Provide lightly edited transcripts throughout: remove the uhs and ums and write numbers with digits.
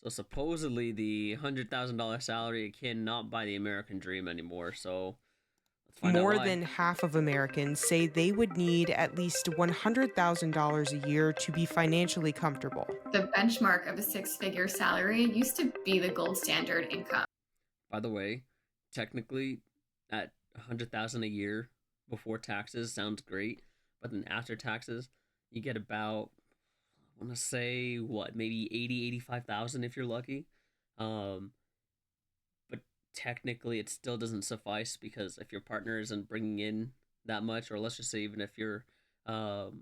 So supposedly the $100,000 salary cannot buy the American dream anymore. So let's find out More why. than half of Americans say they would need at least $100,000 a year to be financially comfortable. The benchmark of a six-figure salary used to be the gold standard income. By the way, technically, at 100,000 a year before taxes sounds great, but then after taxes, you get about, I want to say, what, maybe 85,000 if you're lucky. Um, but technically, it still doesn't suffice because if your partner isn't bringing in that much, or let's just say even if you're um,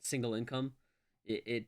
single income, it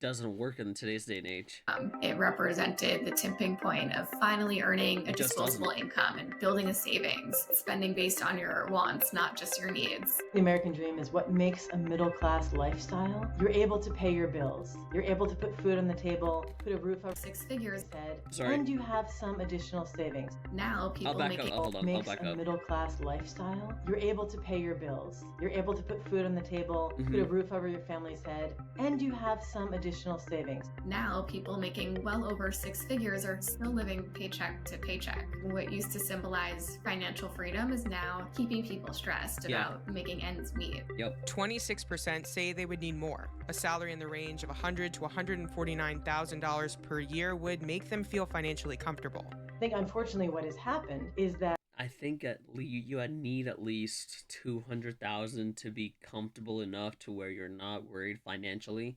doesn't work in today's day and age. It represented the tipping point of finally earning a It just disposable doesn't. income and building a savings, spending based on your wants, not just your needs. The American dream is what makes a middle-class lifestyle. You're able to pay your bills. You're able to put food on the table, put a roof over Six figures. your head, Sorry. and you have some additional savings. Now people I'll back up. making Hold on. I'll Makes back a up. middle-class lifestyle. You're able to pay your bills. You're able to put food on the table, put a roof over your family's head, and you have some additional savings. Now people making well over six figures are still living paycheck to paycheck. What used to symbolize financial freedom is now keeping people stressed about making ends meet. Yep. 26% say they would need more. A salary in the range of $100,000 to $149,000 per year would make them feel financially comfortable. I think unfortunately what has happened is that I think you need at least 200,000 to be comfortable enough to where you're not worried financially,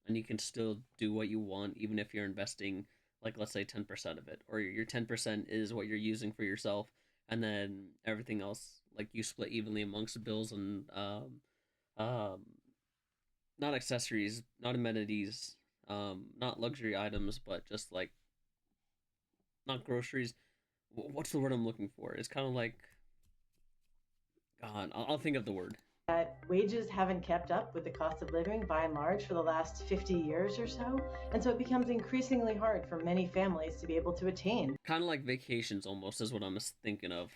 and you can still do what you want even if you're investing, like, let's say 10% of it, or your 10% is what you're using for yourself, and then everything else, like, you split evenly amongst the bills and not accessories, not amenities, not luxury items, but just like not groceries. What's the word I'm looking for? It's kind of like, God, I'll think of the word. wages haven't kept up with the cost of living by and large for the last 50 years or so, and so it becomes increasingly hard for many families to be able to attain Kind of like vacations almost is what I'm thinking of.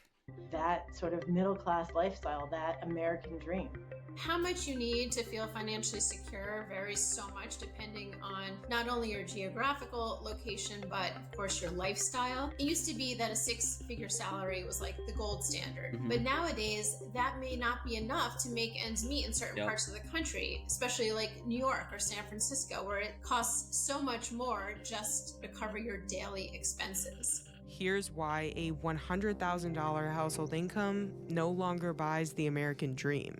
that sort of middle-class lifestyle, that American dream. How much you need to feel financially secure varies so much depending on not only your geographical location, but of course your lifestyle. It used to be that a six-figure salary was like the gold standard, but nowadays that may not be enough to make ends meet in certain parts of the country, especially like New York or San Francisco, where it costs so much more just to cover your daily expenses. Here's why a $100,000 household income no longer buys the American dream.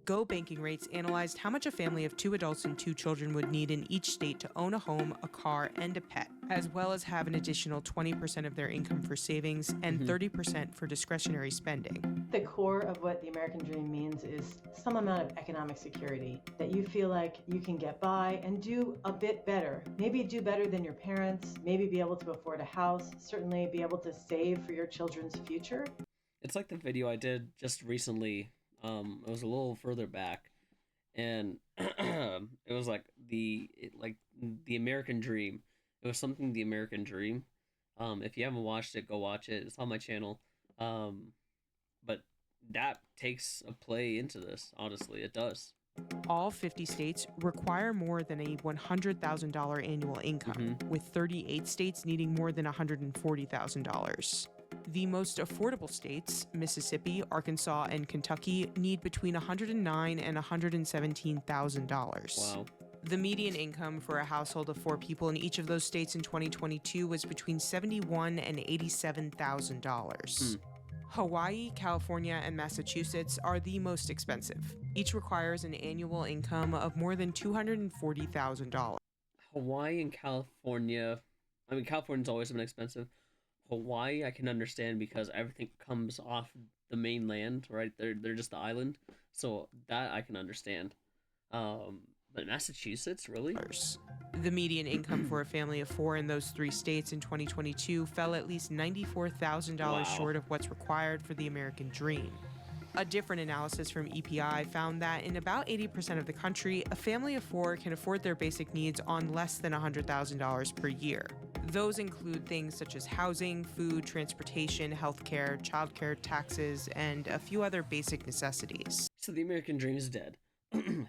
Go Banking Rates analyzed how much a family of 2 adults and 2 children would need in each state to own a home, a car, and a pet, as well as have an additional 20% of their income for savings and 30% for discretionary spending. The core of what the American dream means is some amount of economic security, that you feel like you can get by and do a bit better. Maybe do better than your parents, maybe be able to afford a house, certainly be able to save for your children's future. It's like the video I did just recently. It was a little further back, and it was like the American Dream. It was something the American Dream. If you haven't watched it, go watch it. It's on my channel. But that takes a play into this. Honestly, it does. All 50 states require more than a $100,000 annual income, with 38 states needing more than $140,000. The most affordable states, Mississippi, Arkansas, and Kentucky, need between $109,000 and $117,000. Wow. The median income for a household of 4 people in each of those states in 2022 was between $71,000 and $87,000. Hawaii, California, and Massachusetts are the most expensive. Each requires an annual income of more than $240,000. Hawaii and California. I mean, California's always been expensive. Hawaii, I can understand because everything comes off the mainland, right? They're just the island, so that I can understand. But Massachusetts, really? The median income for a family of 4 in those 3 states in 2022 fell at least $94,000 short of what's required for the American dream. A different analysis from EPI found that in about 80% of the country, a family of 4 can afford their basic needs on less than $100,000 per year. Those include things such as housing, food, transportation, healthcare, childcare, taxes, and a few other basic necessities. So the American dream is dead.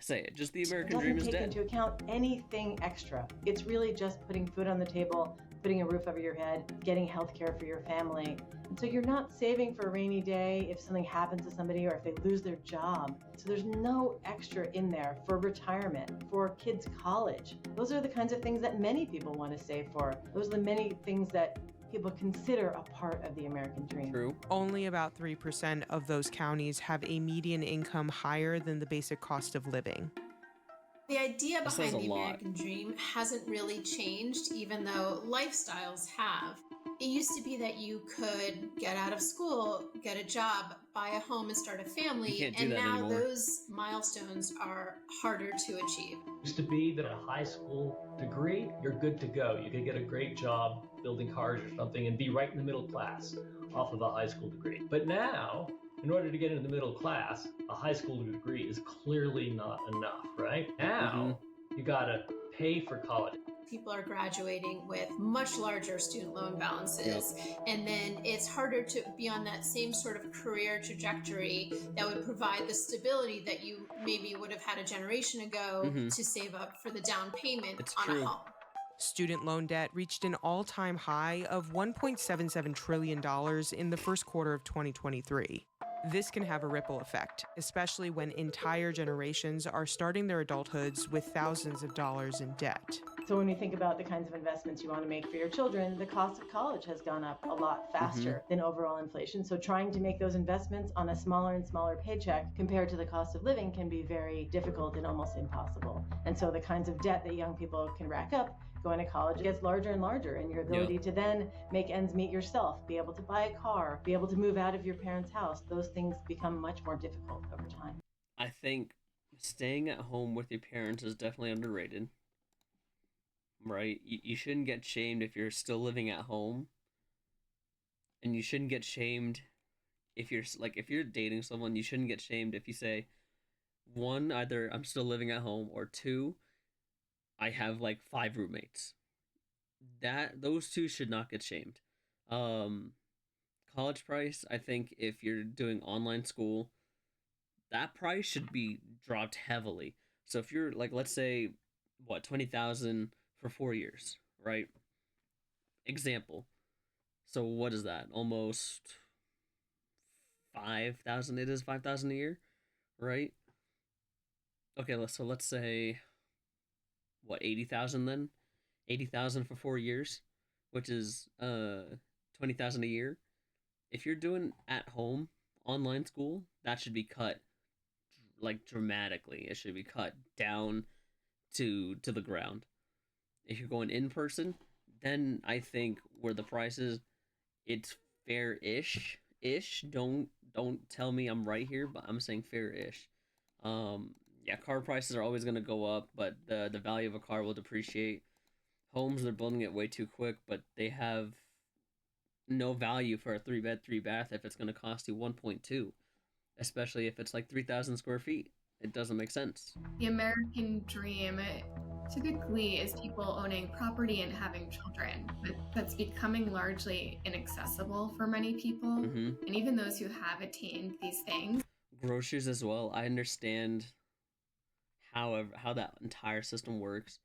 Say it. Just the It American dream doesn't is take dead. into account anything extra. It's really just putting food on the table, putting a roof over your head, getting health care for your family. And so you're not saving for a rainy day if something happens to somebody or if they lose their job. So there's no extra in there for retirement, for kids' college. Those are the kinds of things that many people want to save for. Those are the many things that people consider a part of the American dream. True. Only about 3% of those counties have a median income higher than the basic cost of living. The idea That says behind a the lot. American dream hasn't really changed, even though lifestyles have. It used to be that you could get out of school, get a job, buy a home, and start a family. You can't do and that now anymore. those milestones are harder to achieve. It used to be that a high school degree, you're good to go. You could get a great job building cars or something and be right in the middle class off of a high school degree. But now, in order to get into the middle class, a high school degree is clearly not enough, right? Now, you gotta pay for college. People are graduating with much larger student loan balances. And then it's harder to be on that same sort of career trajectory that would provide the stability that you maybe would have had a generation ago to save up for the down payment on a home. Student loan debt reached an all-time high of $1.77 trillion in the first quarter of 2023. This can have a ripple effect, especially when entire generations are starting their adulthoods with thousands of dollars in debt. So when you think about the kinds of investments you want to make for your children, the cost of college has gone up a lot faster than overall inflation. So trying to make those investments on a smaller and smaller paycheck compared to the cost of living can be very difficult and almost impossible. And so the kinds of debt that young people can rack up going to college gets larger and larger, and your ability to then make ends meet yourself, be able to buy a car, be able to move out of your parents' house, those things become much more difficult over time. I think staying at home with your parents is definitely underrated. Right? You shouldn't get shamed if you're still living at home. And you shouldn't get shamed if you're dating someone, you shouldn't get shamed if you say, one, either I'm still living at home, or two, I have like 5 roommates. Those two should not get shamed. College price, I think if you're doing online school, that price should be dropped heavily. So if you're like, let's say, what, 20,000 for 4 years, right? Example. So what is that? Almost 5,000. It is 5,000 a year, right? Okay, so let's say what, 80,000 then? 80,000 for 4 years, which is 20,000 a year. If you're doing at home online school, that should be cut like dramatically. It should be cut down to the ground. If you're going in person, then I think where the price is, it's fair-ish. Don't tell me I'm right here, but I'm saying fair-ish. Yeah, car prices are always gonna go up, but the value of a car will depreciate. Homes, they're building it way too quick, but they have no value for a 3-bed, 3-bath if it's gonna cost you 1.2, especially if it's like 3,000 square feet. It doesn't make sense. The American dream typically is people owning property and having children, but that's becoming largely inaccessible for many people. And even those who have attained these things. Groceries as well. I understand how that entire system works,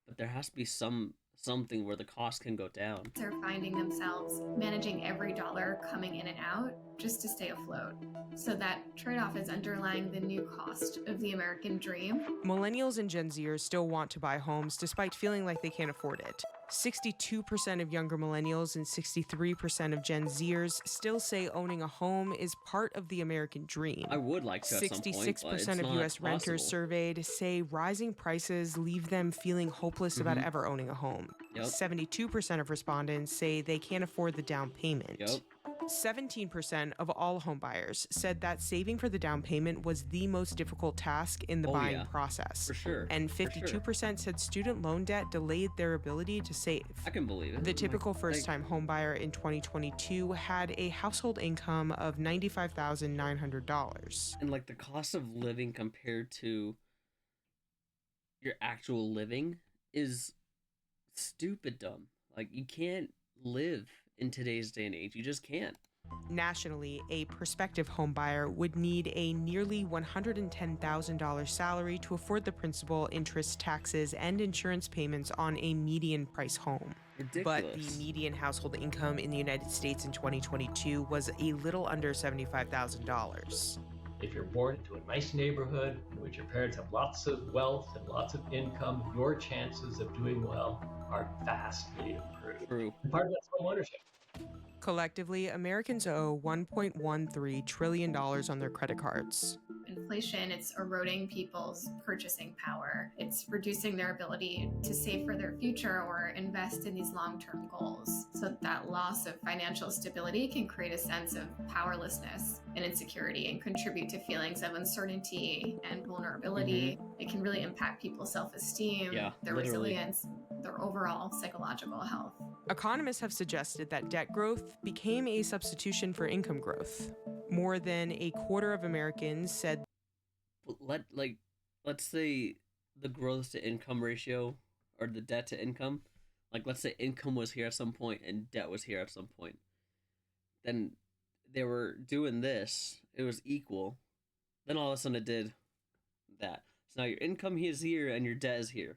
but there has to be something where the cost can go down. They're finding themselves managing every dollar coming in and out just to stay afloat. So that trade-off is underlying the new cost of the American dream. Millennials and Gen Zers still want to buy homes despite feeling like they can't afford it. 62% of younger millennials and 63% of Gen Zers still say owning a home is part of the American dream. I would like to at some point, but it's 66% of not U.S. renters possible. surveyed say rising prices leave them feeling hopeless about ever owning a home. 72% of respondents say they can't afford the down payment. 17% of all home buyers said that saving for the down payment was the most difficult task in the buying process. For sure. And 52% said student loan debt delayed their ability to save. I can believe it. The typical first-time home buyer in 2022 had a household income of $95,900. And like the cost of living compared to your actual living is stupid dumb. Like you can't live in today's day and age. You just can't. Nationally, a prospective homebuyer would need a nearly $110,000 salary to afford the principal, interest, taxes, and insurance payments on a median price home. Ridiculous. But the median household income in the United States in 2022 was a little under $75,000. If you're born into a nice neighborhood in which your parents have lots of wealth and lots of income, your chances of doing well are vastly improved. True. And part of that's home ownership. Collectively, Americans owe $1.13 trillion on their credit cards. Inflation, it's eroding people's purchasing power. It's reducing their ability to save for their future or invest in these long-term goals. So that loss of financial stability can create a sense of powerlessness and insecurity and contribute to feelings of uncertainty and vulnerability. It can really impact people's self-esteem, their resilience, their overall psychological health. Economists have suggested that debt growth became a substitution for income growth. More than a quarter of Americans said. Let's say the growth to income ratio or the debt to income, let's say income was here at some point and debt was here at some point. Then they were doing this, it was equal. Then all of a sudden it did that. So now your income is here and your debt is here.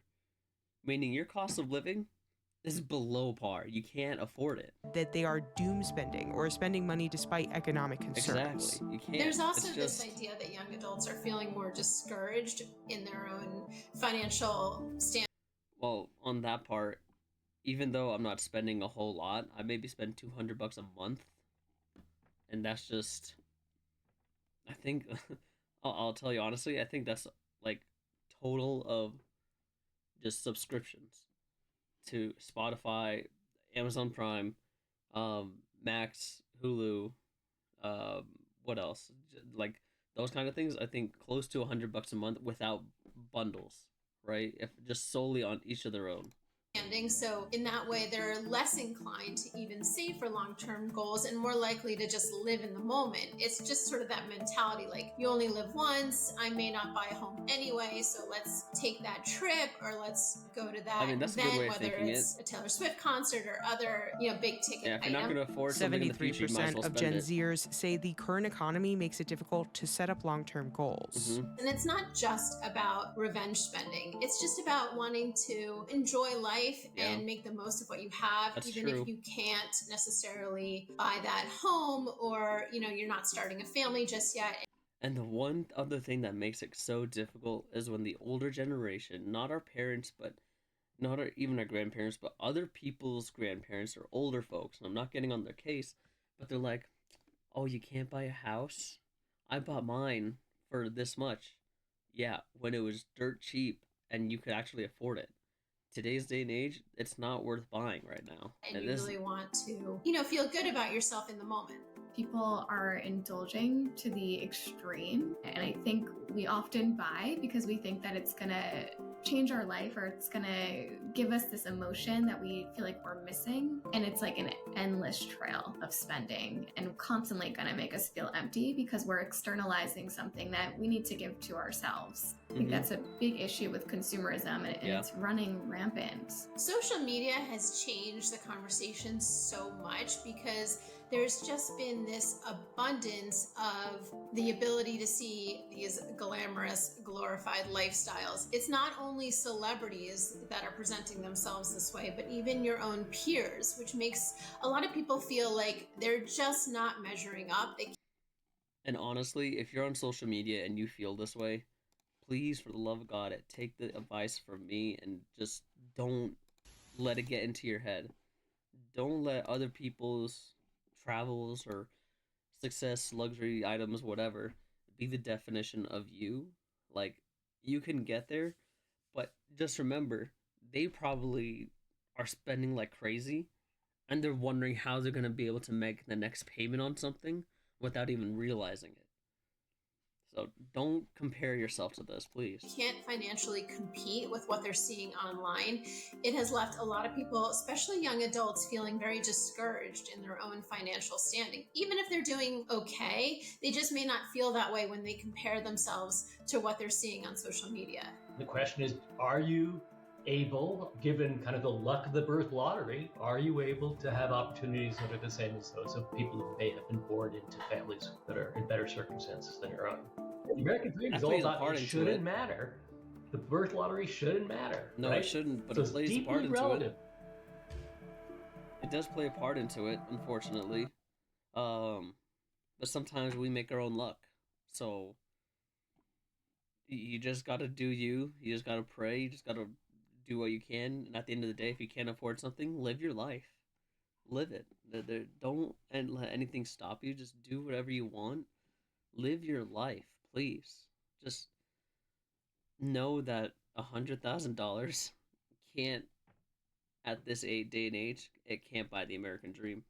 Meaning your cost of living is below par. You can't afford it. That they are doom spending or spending money despite economic concerns. Exactly. You can't. There's also this idea that young adults are feeling more discouraged in their own financial stand. Well, on that part, even though I'm not spending a whole lot, I maybe spend $200 a month. And that's just, I think, I'll tell you honestly, I think that's total of just subscriptions to Spotify, Amazon Prime, Max, Hulu, what else? Those kind of things. I think close to $100 a month without bundles, right? If just solely on each of their own. So in that way, they're less inclined to even save for long-term goals and more likely to just live in the moment. It's just sort of that mentality, you only live once, I may not buy a home anyway, so let's take that trip or let's go to that that's event, a good way of whether thinking it's a Taylor Swift concert or other, big ticket Yeah, if you're not going to afford something in the future, you might as well 73% of spend Gen it. Zers say the current economy makes it difficult to set up long-term goals. And it's not just about revenge spending. It's just about wanting to enjoy life and make the most of what you have. That's even true. if you can't necessarily buy that home or, you're not starting a family just yet. And the one other thing that makes it so difficult is when the older generation, not our parents, but not even our grandparents, but other people's grandparents or older folks, and I'm not getting on their case, but they're like, oh, you can't buy a house? I bought mine for this much. Yeah, when it was dirt cheap and you could actually afford it. Today's day and age, it's not worth buying right now. And you really want to, feel good about yourself in the moment. People are indulging to the extreme, and I think we often buy because we think that it's gonna change our life or it's gonna give us this emotion that we feel like we're missing, and it's like an endless trail of spending and constantly gonna make us feel empty because we're externalizing something that we need to give to ourselves. I think that's a big issue with consumerism, and it's running rampant. Social media has changed the conversation so much because there's just been this abundance of the ability to see these glamorous, glorified lifestyles. It's not only celebrities that are presenting themselves this way, but even your own peers, which makes a lot of people feel like they're just not measuring up. And honestly, if you're on social media and you feel this way, please, for the love of God, take the advice from me and just don't let it get into your head. Don't let other people's travels or success, luxury items, whatever, be the definition of you. You can get there, but just remember, they probably are spending like crazy, and they're wondering how they're going to be able to make the next payment on something without even realizing it. So don't compare yourself to this, please. You can't financially compete with what they're seeing online. It has left a lot of people, especially young adults, feeling very discouraged in their own financial standing. Even if they're doing okay, they just may not feel that way when they compare themselves to what they're seeing on social media. The question is, are you able, given kind of the luck of the birth lottery, are you able to have opportunities that are the same as those of people who may have been born into families that are in better circumstances than your own? The American dream is all about it shouldn't matter. The birth lottery shouldn't matter. No, right? it shouldn't, but so it plays a part into relative. It does play a part into it, unfortunately. But sometimes we make our own luck. So you just gotta do you. You just gotta pray. You just gotta do what you can. And at the end of the day, if you can't afford something, live your life. Live it. Don't let anything stop you. Just do whatever you want. Live your life, please. Just know that $100,000 can't, at this day and age, it can't buy the American dream.